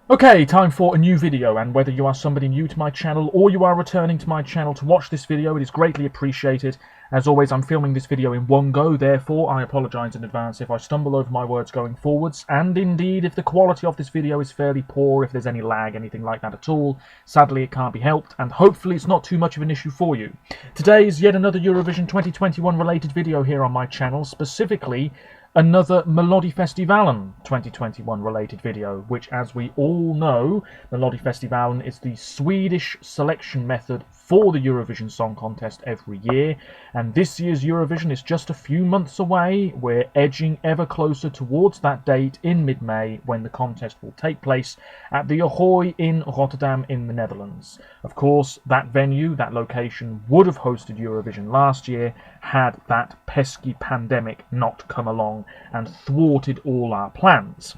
Okay, time for a new video, and whether you are somebody new to my channel or you are returning to my channel to watch this video, it is greatly appreciated. As always, I'm filming this video in one go, therefore I apologise in advance if I stumble over my words going forwards, and indeed if the quality of this video is fairly poor, if there's any lag, anything like that at all. Sadly, it can't be helped, and hopefully it's not too much of an issue for you. Today is yet another Eurovision 2021 related video here on my channel, specifically another Melodifestivalen 2021 related video, which, as we all know, Melodifestivalen is the Swedish selection method for the Eurovision Song Contest every year, and this year's Eurovision is just a few months away. We're edging ever closer towards that date in mid-May when the contest will take place at the Ahoy in Rotterdam in the Netherlands. Of course, that venue, that location, would have hosted Eurovision last year had that pesky pandemic not come along and thwarted all our plans.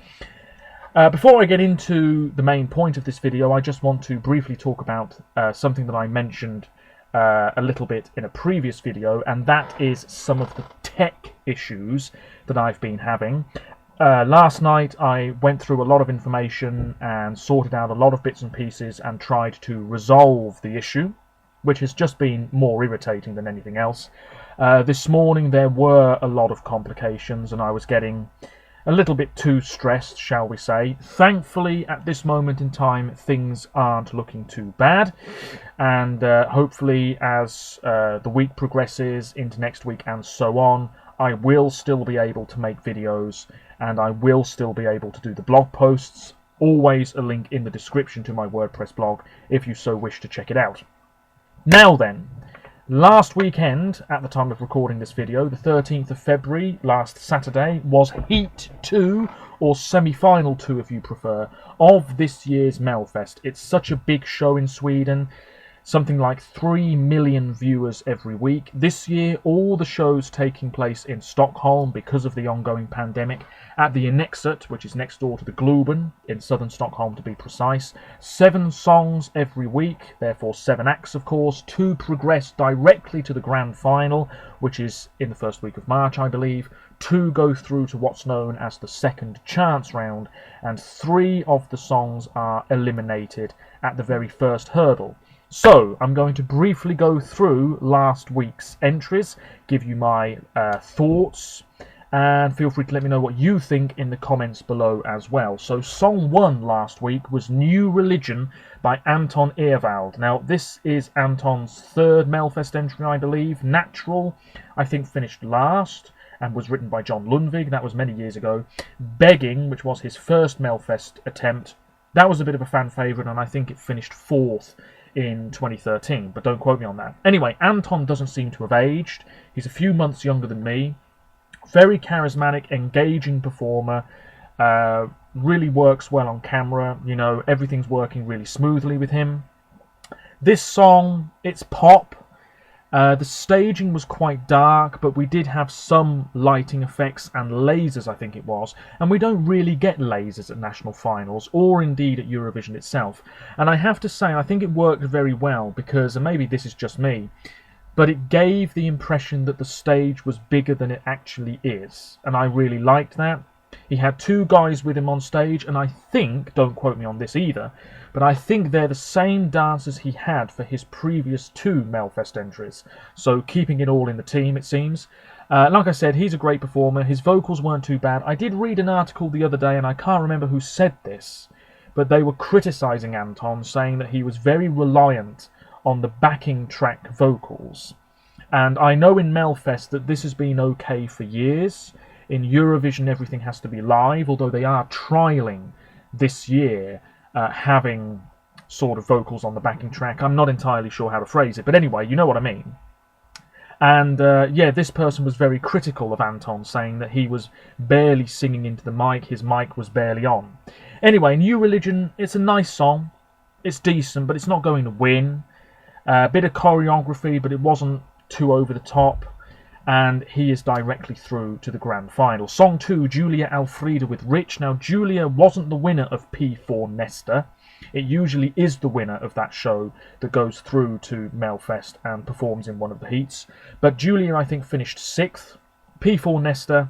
Before I get into the main point of this video, I just want to briefly talk about something that I mentioned a little bit in a previous video, and that is some of the tech issues that I've been having. Last night I went through a lot of information and sorted out a lot of bits and pieces and tried to resolve the issue, which has just been more irritating than anything else. This morning there were a lot of complications and I was getting a little bit too stressed, shall we say. Thankfully, at this moment in time, things aren't looking too bad, and hopefully as the week progresses into next week and so on, I will still be able to make videos and I will still be able to do the blog posts. Always a link in the description to my WordPress blog if you so wish to check it out. Now then, last weekend, at the time of recording this video, the 13th of February, last Saturday, was Heat 2, or Semi-Final 2 if you prefer, of this year's Melfest. It's such a big show in Sweden, something like 3 million viewers every week. This year, all the shows taking place in Stockholm because of the ongoing pandemic, at the Annexet, which is next door to the Globen, in southern Stockholm to be precise. 7 songs every week, therefore 7 acts of course, 2 progress directly to the grand final, which is in the first week of March I believe, 2 go through to what's known as the second chance round, and 3 of the songs are eliminated at the very first hurdle. So, I'm going to briefly go through last week's entries, give you my thoughts, and feel free to let me know what you think in the comments below as well. So, song 1 last week was New Religion by Anton Ewald. Now, this is Anton's 3rd Melfest entry, I believe. Natural, I think, finished last and was written by John Lundvig. That was many years ago. Begging, which was his first Melfest attempt, that was a bit of a fan favourite, and I think it finished 4th in 2013, but don't quote me on that. Anyway, Anton doesn't seem to have aged. He's a few months younger than me. Very charismatic, engaging performer. Really works well on camera. You know, everything's working really smoothly with him. This song, it's pop. The staging was quite dark, but we did have some lighting effects and lasers, I think it was, and we don't really get lasers at national finals, or indeed at Eurovision itself. And I have to say, I think it worked very well, because, and maybe this is just me, but it gave the impression that the stage was bigger than it actually is, and I really liked that. He had 2 guys with him on stage, and I think, don't quote me on this either, but I think they're the same dancers he had for his previous 2 Melfest entries. So keeping it all in the team, it seems. Like I said, he's a great performer. His vocals weren't too bad. I did read an article the other day, and I can't remember who said this, but they were criticising Anton, saying that he was very reliant on the backing track vocals. And I know in Melfest that this has been okay for years. In Eurovision, everything has to be live, although they are trialling this year having sort of vocals on the backing track. I'm not entirely sure how to phrase it, but anyway, you know what I mean. And yeah, this person was very critical of Anton, saying that he was barely singing into the mic, his mic was barely on. Anyway, New Religion, it's a nice song, it's decent, but it's not going to win. A bit of choreography, but it wasn't too over the top. And he is directly through to the grand final. Song 2, Julia Alfrida with Rich. Now, Julia wasn't the winner of P4 Nesta. It usually is the winner of that show that goes through to Melfest and performs in one of the heats. But Julia, I think, finished 6th. P4 Nesta,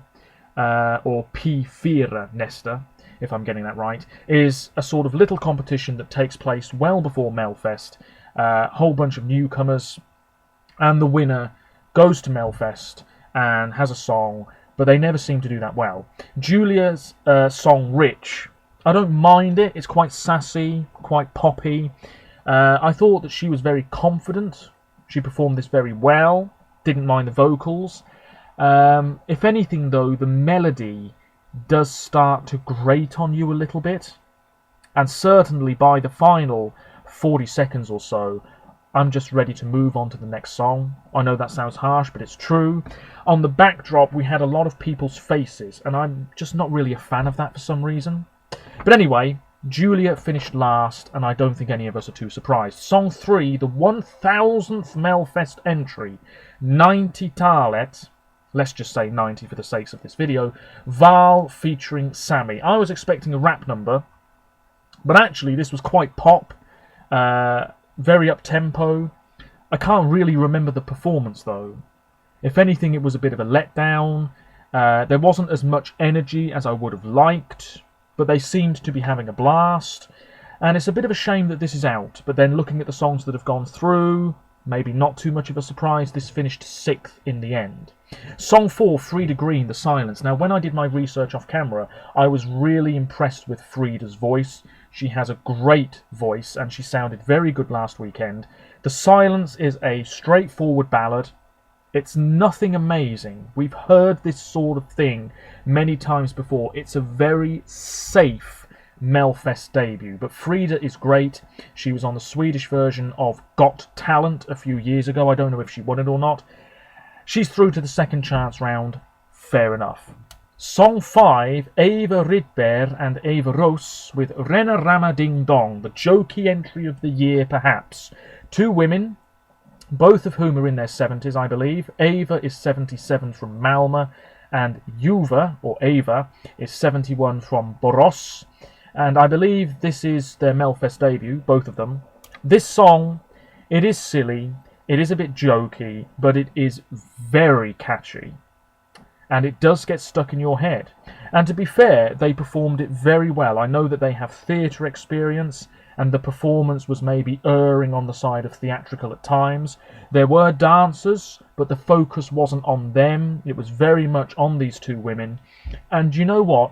or P4 Nesta, if I'm getting that right, is a sort of little competition that takes place well before Melfest. A whole bunch of newcomers, and the winner goes to Melfest and has a song, but they never seem to do that well. Julia's song Rich, I don't mind it. It's quite sassy, quite poppy. I thought that she was very confident. She performed this very well. Didn't mind the vocals. If anything, though, the melody does start to grate on you a little bit. And certainly by the final 40 seconds or so, I'm just ready to move on to the next song. I know that sounds harsh, but it's true. On the backdrop, we had a lot of people's faces, and I'm just not really a fan of that for some reason. But anyway, Julia finished last, and I don't think any of us are too surprised. Song 3, the 1000th Melfest entry, 90-talet. Let's just say 90 for the sakes of this video. Val featuring Sammy. I was expecting a rap number, but actually this was quite pop, very up-tempo. I can't really remember the performance though. If anything, it was a bit of a letdown. There wasn't as much energy as I would have liked, but they seemed to be having a blast. And it's a bit of a shame that this is out, but then looking at the songs that have gone through, maybe not too much of a surprise, this finished 6th in the end. Song 4, Frida Green, The Silence. Now, when I did my research off camera, I was really impressed with Frida's voice. She has a great voice, and she sounded very good last weekend. The Silence is a straightforward ballad. It's nothing amazing. We've heard this sort of thing many times before. It's a very safe Melfest debut, but Frida is great. She was on the Swedish version of Got Talent a few years ago. I don't know if she won it or not. She's through to the second chance round. Fair enough. Song 5, Eva Rydberg and Eva Rose with Rena Rama Ding Dong, the jokey entry of the year perhaps. Two women, both of whom are in their 70s, I believe. Eva is 77 from Malmö, and Juva, or Eva, is 71 from Borås. And I believe this is their Melfest debut, both of them. This song, it is silly, it is a bit jokey, but it is very catchy. And it does get stuck in your head. And to be fair, they performed it very well. I know that they have theatre experience, and the performance was maybe erring on the side of theatrical at times. There were dancers, but the focus wasn't on them. It was very much on these two women. And you know what?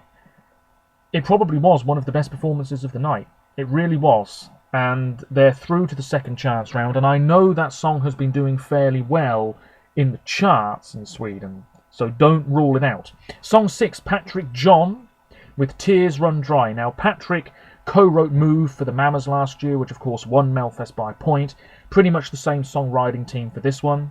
It probably was one of the best performances of the night. It really was. And they're through to the second chance round, and I know that song has been doing fairly well in the charts in Sweden, so don't rule it out. Song 6, Patrick John with Tears Run Dry. Now, Patrick co-wrote Move for the Mamas last year, which of course won Melfest by a point. Pretty much the same songwriting team for this one.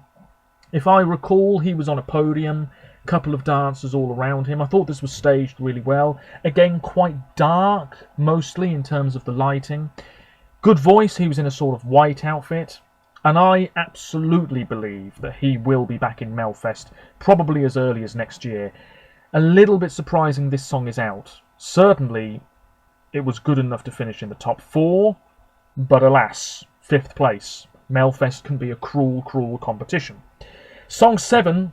If I recall, he was on a podium, couple of dancers all around him. I thought this was staged really well. Again, quite dark, mostly in terms of the lighting. Good voice, he was in a sort of white outfit. And I absolutely believe that he will be back in Melfest, probably as early as next year. A little bit surprising this song is out. Certainly, it was good enough to finish in the top 4, but alas, 5th place. Melfest can be a cruel, cruel competition. Song 7,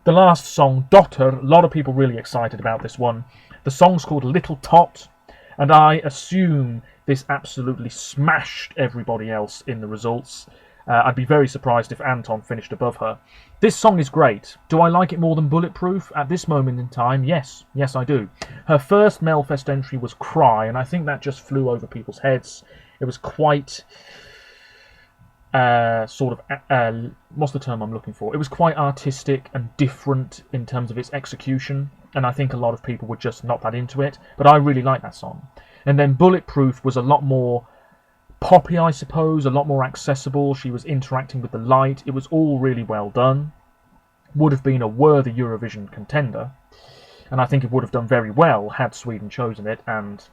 the last song, Dotter. A lot of people really excited about this one. The song's called Little Tot, and I assume this absolutely smashed everybody else in the results. I'd be very surprised if Anton finished above her. This song is great. Do I like it more than Bulletproof? At this moment in time, yes. Yes, I do. Her first Melfest entry was Cry, and I think that just flew over people's heads. It was quite... what's the term I'm looking for? It was quite artistic and different in terms of its execution, and I think a lot of people were just not that into it, but I really like that song. And then Bulletproof was a lot more poppy, I suppose, a lot more accessible. She was interacting with the light. It was all really well done. Would have been a worthy Eurovision contender, and I think it would have done very well had Sweden chosen it and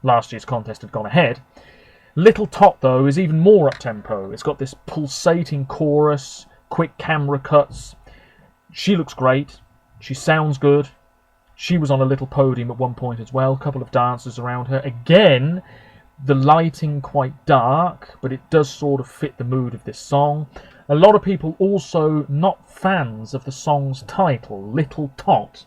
last year's contest had gone ahead. Little Tot, though, is even more up-tempo. It's got this pulsating chorus, quick camera cuts. She looks great. She sounds good. She was on a little podium at one point as well. A couple of dancers around her. Again, the lighting quite dark, but it does sort of fit the mood of this song. A lot of people also not fans of the song's title, Little Tot.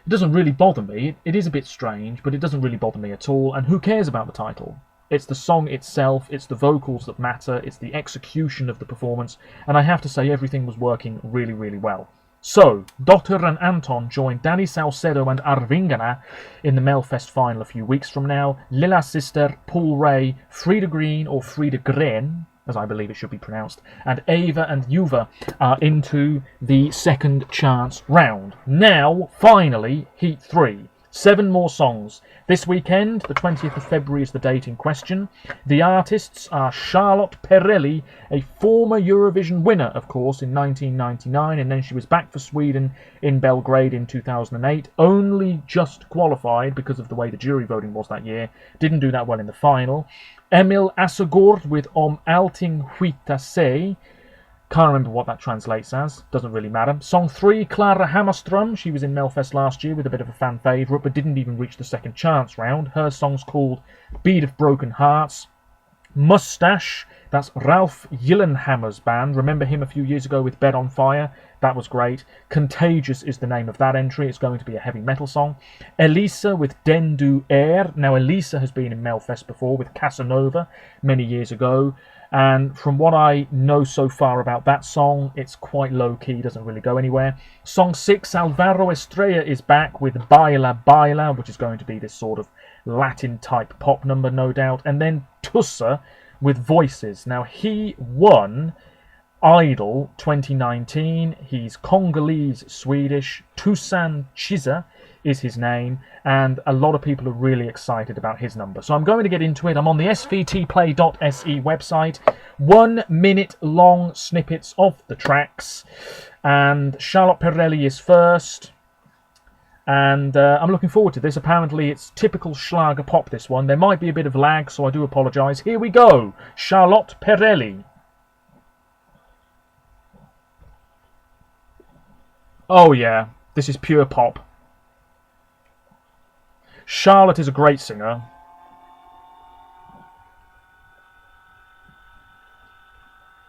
It doesn't really bother me. It is a bit strange, but it doesn't really bother me at all. And who cares about the title? It's the song itself, it's the vocals that matter, it's the execution of the performance, and I have to say everything was working really, really well. So, Dr. and Anton joined Danny Saucedo and Arvingana in the Melfest final a few weeks from now. Lilla Sister, Paul Ray, Frida Green, or Frida Gren, as I believe it should be pronounced, and Ava and Yuva are into the second chance round. Now, finally, Heat 3. 7 more songs. This weekend, the 20th of February is the date in question. The artists are Charlotte Perrelli, a former Eurovision winner, of course, in 1999, and then she was back for Sweden in Belgrade in 2008. Only just qualified because of the way the jury voting was that year. Didn't do that well in the final. Emil Asogord with Om Allting Skita sig. Can't remember what that translates as. Doesn't really matter. Song 3, Clara Hammarström. She was in Melfest last year with a bit of a fan favourite, but didn't even reach the second chance round. Her song's called Beat of Broken Hearts. Mustache. That's Ralph Gyllenhammer's band. Remember him a few years ago with Bed on Fire? That was great. Contagious is the name of that entry. It's going to be a heavy metal song. Elisa with Den Du Air. Now, Elisa has been in Melfest before with Casanova many years ago. And from what I know so far about that song, it's quite low-key, doesn't really go anywhere. Song 6, Alvaro Estrella is back with Baila Baila, which is going to be this sort of Latin-type pop number, no doubt. And then Tussa with Voices. Now, he won Idol 2019. He's Congolese Swedish. Tusan Chiza is his name, and a lot of people are really excited about his number. So I'm going to get into it. I'm on the svtplay.se website. 1 minute long snippets of the tracks, and Charlotte Perrelli is first. And I'm looking forward to this. Apparently it's typical Schlager pop, this one. There might be a bit of lag, so I do apologise. Here we go. Charlotte Perrelli. Oh yeah, this is pure pop. Charlotte is a great singer.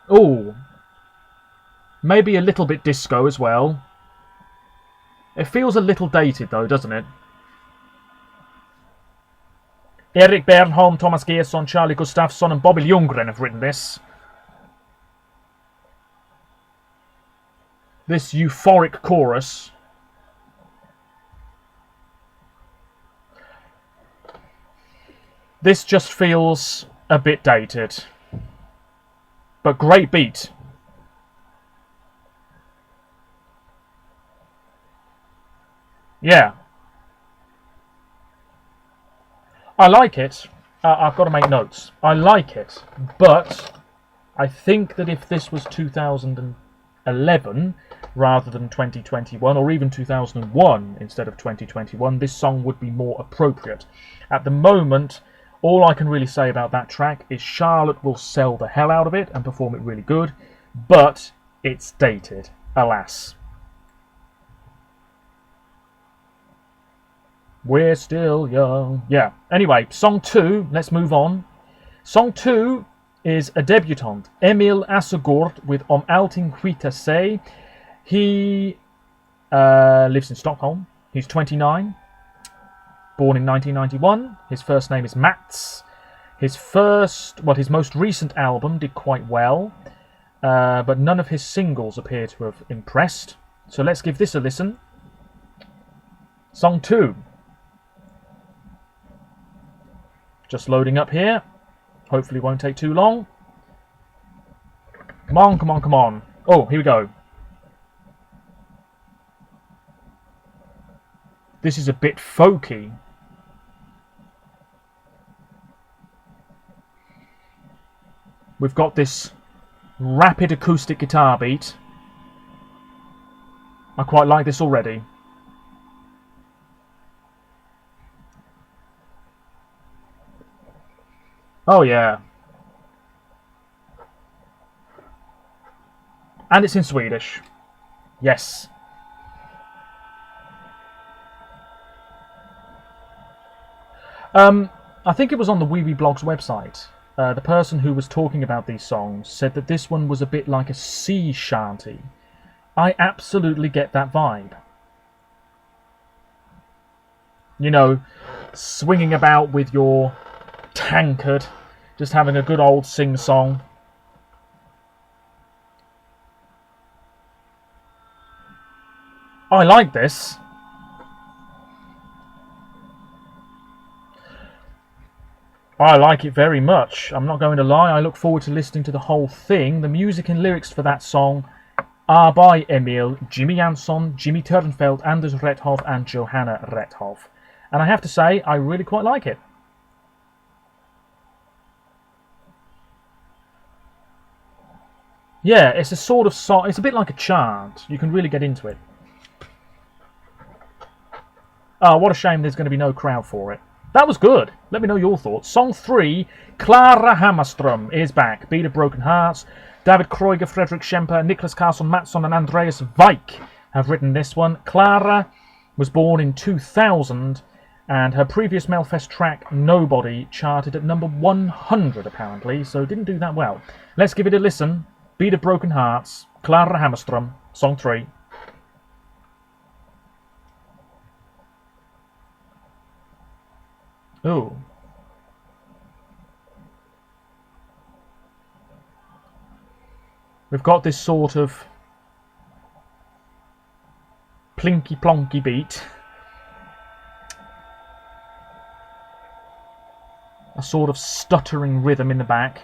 Oh, maybe a little bit disco as well. It feels a little dated though, doesn't it? Erik Bernholm, Thomas Gerson, Charlie Gustafsson and Bobby Ljunggren have written this. This euphoric chorus. This just feels a bit dated. But great beat. Yeah. I like it. I've got to make notes. I like it. But I think that if this was 2011 rather than 2021, or even 2001 instead of 2021, this song would be more appropriate. At the moment, all I can really say about that track is Charlotte will sell the hell out of it and perform it really good, but it's dated, alas. We're still young. Yeah. Anyway, song 2, let's move on. Song 2 is a debutante, Emil Asogord with Om Allting Skita sig. He lives in Stockholm. He's 29. Born in 1991. His first name is Mats. His most recent album did quite well, but none of his singles appear to have impressed. So let's give this a listen. Song 2. Just loading up here. Hopefully won't take too long. Come on, come on, come on. Oh, here we go. This is a bit folky. We've got this rapid acoustic guitar beat. I quite like this already. Oh yeah. And it's in Swedish. Yes. I think it was on the Wee Wee Blogs website. The person who was talking about these songs said that this one was a bit like a sea shanty. I absolutely get that vibe. You know, swinging about with your tankard, just having a good old sing-song. I like this. I like it very much. I'm not going to lie, I look forward to listening to the whole thing. The music and lyrics for that song are by Emil, Jimmy Jansson, Jimmy Turnfeld, Anders Rethoff and Johanna Rethoff. And I have to say, I really quite like it. Yeah, it's a sort of song, it's a bit like a chant. You can really get into it. Oh, what a shame there's going to be no crowd for it. That was good. Let me know your thoughts. Song 3, Clara Hammarström is back. Beat of Broken Hearts. David Kreuger, Fredrik Schemper, Niklas Karlsson Mattsson and Andreas Weik have written this one. Clara was born in 2000 and her previous Melfest track, Nobody, charted at number 100 apparently, so didn't do that well. Let's give it a listen. Beat of Broken Hearts, Clara Hammarström, Song 3. Ooh. We've got this sort of plinky plonky beat. A sort of stuttering rhythm in the back.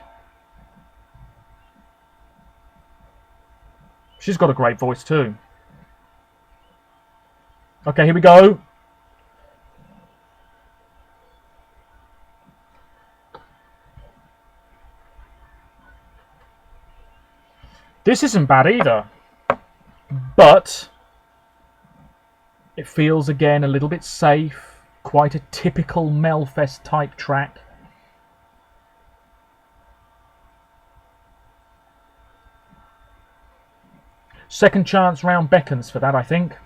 She's got a great voice too. Okay, here we go. This isn't bad either, but it feels again a little bit safe, quite a typical Melfest type track. Second chance round beckons for that, I think.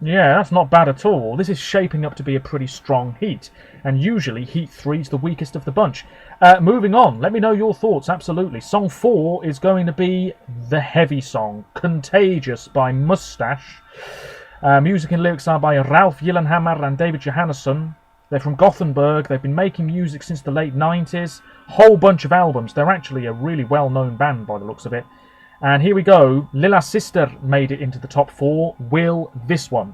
Yeah, that's not bad at all. This is shaping up to be a pretty strong heat, and usually heat 3's the weakest of the bunch. Moving on, let me know your thoughts, absolutely. Song 4 is going to be the heavy song, Contagious by Mustache. Music and lyrics are by Ralph Gyllenhammar and David Johannesson. They're from Gothenburg. They've been making music since the late 90s. Whole bunch of albums. They're actually a really well-known band by the looks of it. And here we go. Lilla Sister made it into the top 4. Will this one?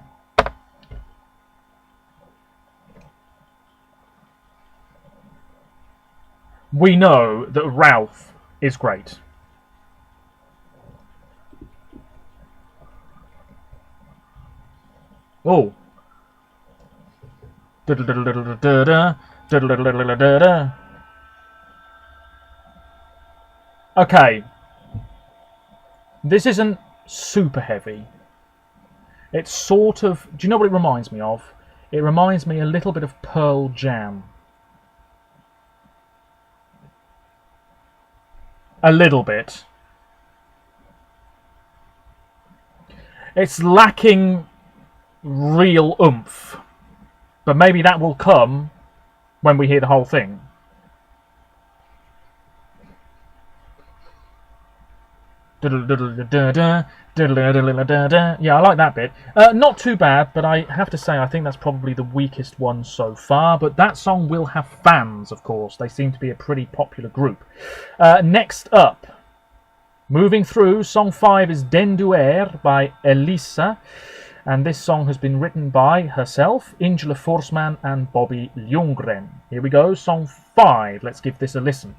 We know that Ralph is great. Oh. Okay. This isn't super heavy. It's sort of... Do you know what it reminds me of? It reminds me a little bit of Pearl Jam. A little bit. It's lacking real oomph. But maybe that will come when we hear the whole thing. Yeah, I like that bit. Not too bad, but I have to say I think that's probably the weakest one so far. But that song will have fans, of course. They seem to be a pretty popular group. Next up, moving through, song 5 is Den du är by Elisa. And this song has been written by herself, Ingela Forsman and Bobby Ljunggren. Here we go, song 5. Let's give this a listen.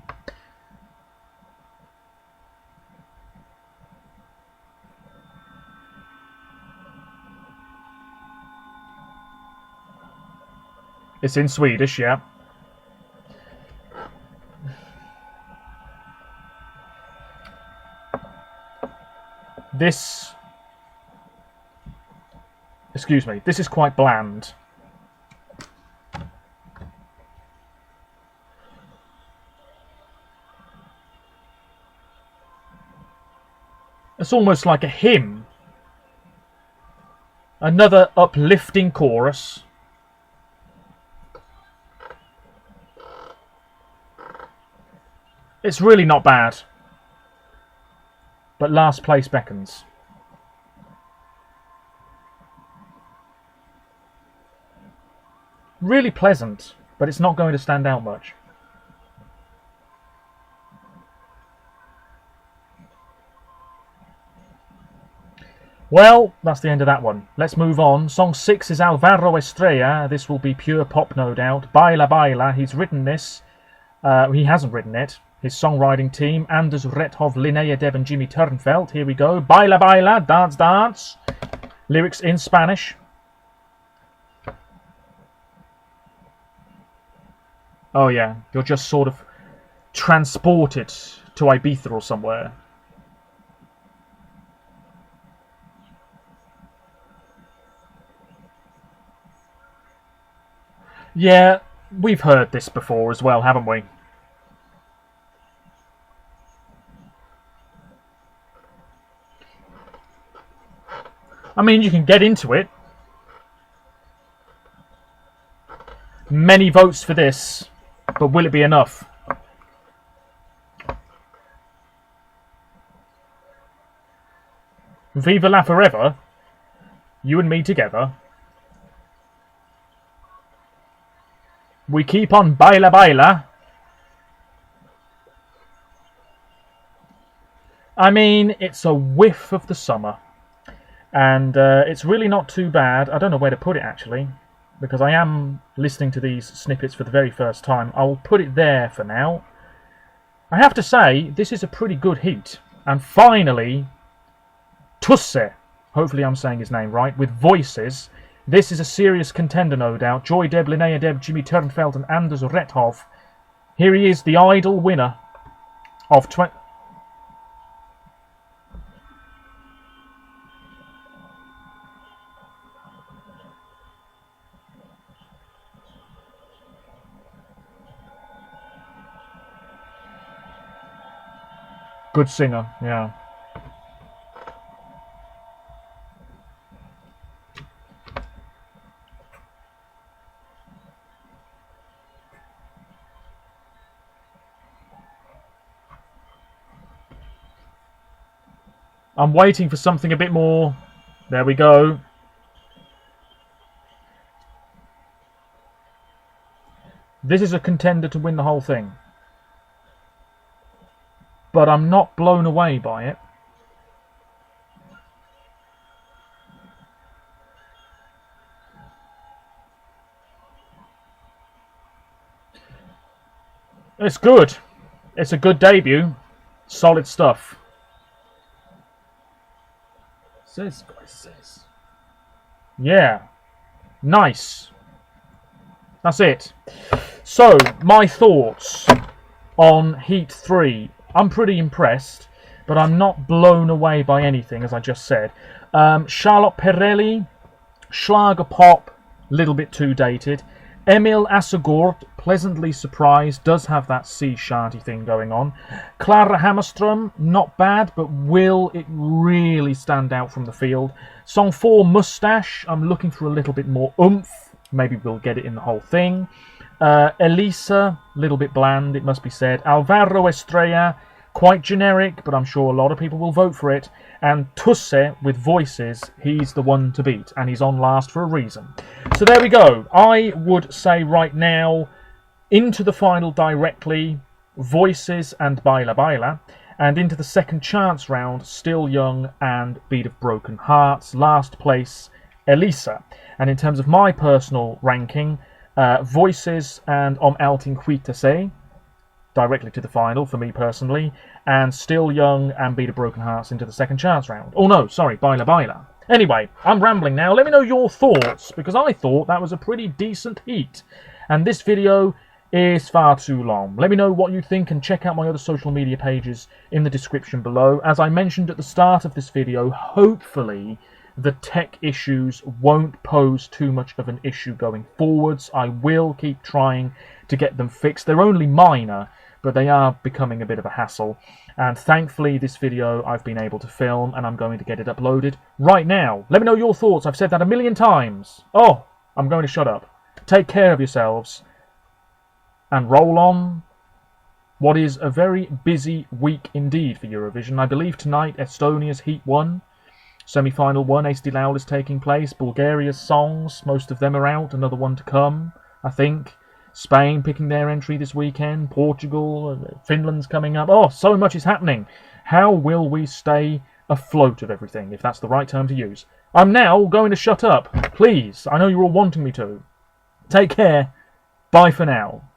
It's in Swedish, yeah. This... Excuse me, this is quite bland. It's almost like a hymn. Another uplifting chorus. It's really not bad. But last place beckons. Really pleasant, but it's not going to stand out much. Well, that's the end of that one. Let's move on. Song 6 is Alvaro Estrella. This will be pure pop, no doubt. Baila Baila. He's written this. He hasn't written it. His songwriting team, Anders Rethov, Linnea Deb and Jimmy Turnfeld. Here we go. Baila Baila. Dance Dance. Lyrics in Spanish. Oh yeah, you're just sort of transported to Ibiza or somewhere. Yeah, we've heard this before as well, haven't we? I mean, you can get into it. Many votes for this, but will it be enough? Viva la Forever, you and me together. We keep on Baila Baila. I mean, it's a whiff of the summer. And it's really not too bad. I don't know where to put it, actually, because I am listening to these snippets for the very first time. I will put it there for now. I have to say, this is a pretty good heat. And finally, Tusse, hopefully I'm saying his name right, with Voices. This is a serious contender, no doubt. Joy Deb, Linnea Deb, Jimmy Turnfeld and Anders Rethov. Here he is, the idol winner of 20... Good singer, yeah. I'm waiting for something a bit more. There we go. This is a contender to win the whole thing. But I'm not blown away by it. It's good. It's a good debut. Solid stuff. Yeah. Nice. That's it. So, my thoughts on Heat 3. I'm pretty impressed, but I'm not blown away by anything, as I just said. Charlotte Perrelli, Schlager Pop, little bit too dated. Emil Assegaard, pleasantly surprised, does have that sea shanty thing going on. Clara Hammerström, not bad, but will it really stand out from the field? Song 4, Mustache, I'm looking for a little bit more oomph. Maybe we'll get it in the whole thing. Elisa, little bit bland, it must be said. Alvaro Estrella, quite generic, but I'm sure a lot of people will vote for it. And Tusse, with Voices, he's the one to beat, and he's on last for a reason. So there we go. I would say right now, into the final directly, Voices and Baila Baila, and into the second chance round, Still Young and Beat of Broken Hearts. Last place, Elisa. And in terms of my personal ranking, Voices and Om Allting Skiter Sig, directly to the final for me personally, and Still Young and Beat of Broken Hearts into the second chance round. Oh no, sorry, Baila Baila. Anyway, I'm rambling now. Let me know your thoughts, because I thought that was a pretty decent heat. And this video is far too long. Let me know what you think and check out my other social media pages in the description below. As I mentioned at the start of this video, hopefully the tech issues won't pose too much of an issue going forwards. I will keep trying to get them fixed. They're only minor, but they are becoming a bit of a hassle. And thankfully this video I've been able to film, and I'm going to get it uploaded right now. Let me know your thoughts. I've said that a million times. Oh, I'm going to shut up. Take care of yourselves and roll on. What is a very busy week indeed for Eurovision. I believe tonight Estonia's Heat 1, semi-final 1, Eesti Laul is taking place. Bulgaria's songs, most of them are out, another one to come. I think. Spain picking their entry this weekend. Portugal, Finland's coming up. Oh, so much is happening. How will we stay afloat of everything, if that's the right term to use? I'm now going to shut up. Please, I know you're all wanting me to. Take care. Bye for now.